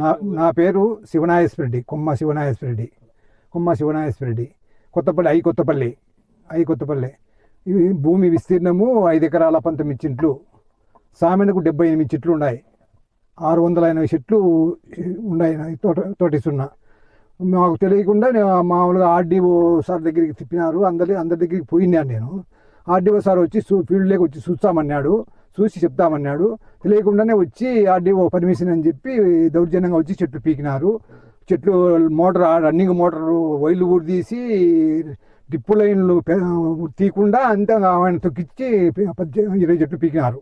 నా నా పేరు శివనాగేశ్వరరెడ్డి, కొమ్మ శివనాగేశ్వరరెడ్డి. కొత్తపల్లి. ఈ భూమి విస్తీర్ణము 5 ఎకరాల 19 చెట్లు. సామెనకు 78 చెట్లు ఉన్నాయి. 680 చెట్లు ఉన్నాయి తోటేస్తున్నా. మాకు తెలియకుండా మామూలుగా ఆర్డీఓ సార్ దగ్గరికి తిప్పినారు. అందరి దగ్గరికి పోయినాను నేను. ఆర్డీఓ సార్ వచ్చి ఫీల్డ్లోకి వచ్చి చూసి చెప్తామన్నాడు. తెలియకుండానే వచ్చి ఆర్డీఓ పర్మిషన్ అని చెప్పి దౌర్జన్యంగా వచ్చి చెట్లు పీకినారు. చెట్లు రన్నింగ్ మోటారు వైర్లు కూడా తీసి డిప్పు లైన్లు తీయకుండా అంతే ఆయన తొక్కిచ్చి 20 చెట్లు పీకినారు.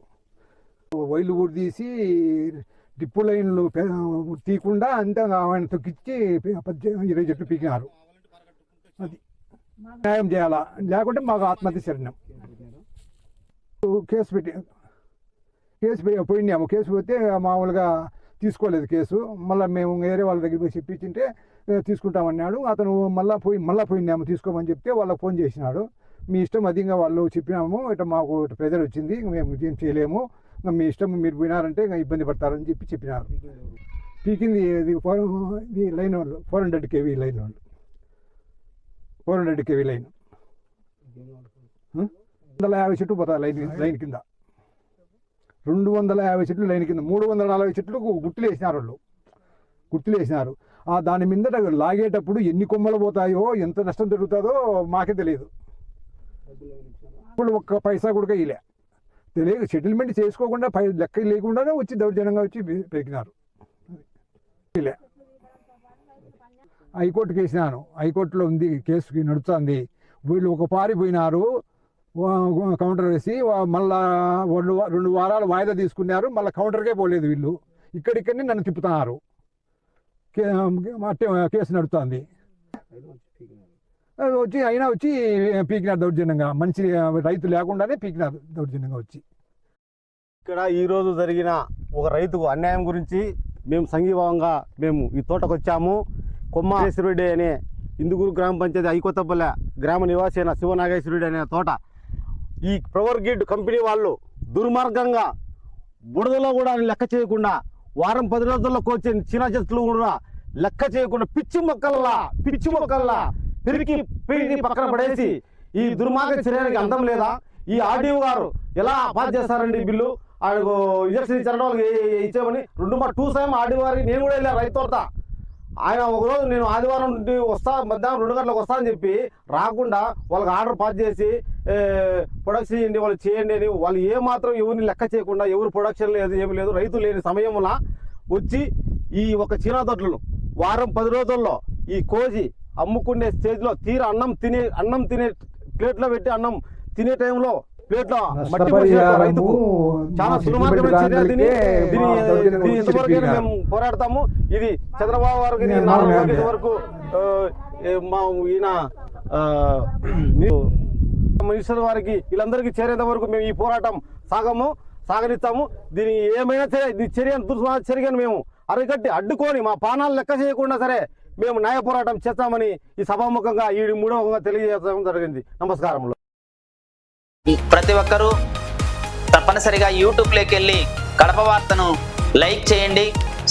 వైర్లు కూడా తీసి డిప్పు లైన్లు తీయకుండా అంతే ఆయన తొక్కిచ్చి 20 చెట్లు పీకినారు. అది న్యాయం చేయాలా, లేకుంటే మాకు ఆత్మహత్య శరణ్యం. కేసు పోయినాము. కేసు పోతే మామూలుగా తీసుకోలేదు కేసు. మళ్ళీ మేము వేరే వాళ్ళ దగ్గర పోయి చెప్పించింటే తీసుకుంటామన్నాడు. అతను మళ్ళీ పోయినాము తీసుకోమని చెప్తే వాళ్ళకి ఫోన్ చేసినాడు. మీ ఇష్టం, అదిగా వాళ్ళు చెప్పినాము, ఇట్లా మాకు ప్రెజర్ వచ్చింది, మేము ఏం చేయలేము, మీ ఇష్టం, మీరు పోయినారంటే ఇబ్బంది పడతారని చెప్పినారు. పీకింది ఇది లైన్ వాళ్ళు 400 kV లైన్ వాళ్ళు 400 kV లైన్ 250 చెట్లు పోతాయి లైన్ కింద. 250 చెట్లు లైన్ కింద 340 చెట్లకు గుర్తులు వేసినారు. దాని మీద లాగేటప్పుడు ఎన్ని కొమ్మలు పోతాయో, ఎంత నష్టం జరుగుతుందో మాకే తెలియదు. ఇప్పుడు ఒక్క పైసా కూడా తెలియదు. సెటిల్మెంట్ చేసుకోకుండా లెక్క లేకుండానే వచ్చి దౌర్జన్యంగా వచ్చి పెరిగినారు. హైకోర్టుకి వేసినాను. హైకోర్టులో ఉంది, కేసుకి నడుస్తుంది. వీళ్ళు ఒక పారిపోయినారు, కౌంటర్ వేసి మళ్ళా 2 వారాలు వాయిదా తీసుకున్నారు. మళ్ళీ కౌంటర్కే పోలేదు వీళ్ళు. ఇక్కడిక్కడనే నన్ను తిప్పుతున్నారు. కేసు నడుస్తుంది. వచ్చి పీకినారు దౌర్జన్యంగా. మంచి రైతు లేకుండానే పీకినారు దౌర్జన్యంగా వచ్చి. ఇక్కడ ఈరోజు జరిగిన ఒక రైతుకు అన్యాయం గురించి మేము సంఘీభావంగా ఈ తోటకు వచ్చాము. కొమ్మ నాగేశ్వరరెడ్డి అనే ఇందుకూరు గ్రామ పంచాయతీ ఐకొత్తపల్లె గ్రామ నివాసి అయిన శివనాగేశ్వరరెడ్డి అనే తోట ఈ పవర్ గ్రిడ్ కంపెనీ వాళ్ళు దుర్మార్గంగా బుడదలో కూడా లెక్క చేయకుండా, వారం 10 రోజుల్లో కోచే చిన్న చెట్లు కూడా లెక్క చేయకుండా పిచ్చి మొక్కల్లా పెరిగి పక్కన పడేసి ఈ దుర్మార్గ చర్యకి అందం లేదా? ఈ ఆర్డీఓ గారు ఎలా పాస్ చేస్తారండి బిల్లు? ఆయనకు ఇంజక్షన్ ఇచ్చారంటే వాళ్ళకి ఇచ్చామని 2 సార్లు ఆర్డీఓ గారికి నేను కూడా వెళ్ళాను రైతు తోట. ఆయన ఒకరోజు నేను ఆదివారం నుండి వస్తా, మధ్యాహ్నం 2 గంటలకు వస్తా అని చెప్పి రాకుండా వాళ్ళకి ఆర్డర్ పాస్ చేసి ప్రొడక్షన్ చేయండి, వాళ్ళు చేయండి అని వాళ్ళు ఏమాత్రం ఎవరిని లెక్క చేయకుండా, ఎవరు ప్రొడక్షన్ లేదు, ఏమి లేదు, రైతు లేని సమయంలో వచ్చి ఈ ఒక చీనా తొట్లను వారం 10 రోజుల్లో ఈ కోసి అమ్ముకునే స్టేజ్లో అన్నం తినే ప్లేట్లో పెట్టి అన్నం తినే టైంలో ప్లేట్లో మట్టి రైతుకు చాలా దుర్మార్గమైన చర్య. ఇంతవరకు మేము పోరాడతాము. ఇది చంద్రబాబు గారికి వరకు ఈయన మినిస్టర్ వారికి వీళ్ళందరికీ చేరేంత వరకు మేము ఈ పోరాటం సాగనిస్తాము. దీని ఏమైనా సరే చర్యను మేము అరికట్టి అడ్డుకొని మా ప్రాణాలు లెక్క చేయకుండా సరే మేము న్యాయ పోరాటం చేస్తామని ఈ సభాముఖంగా ఈ 3వ తెలియజేయడం జరిగింది. నమస్కారములు. ప్రతి ఒక్కరూ తప్పనిసరిగా యూట్యూబ్లోకి వెళ్ళి కడప వార్తను లైక్ చేయండి,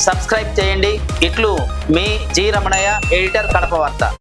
సబ్స్క్రైబ్ చేయండి. ఇట్లు మీ జి రమణయ్య, ఎడిటర్, కడప వార్త.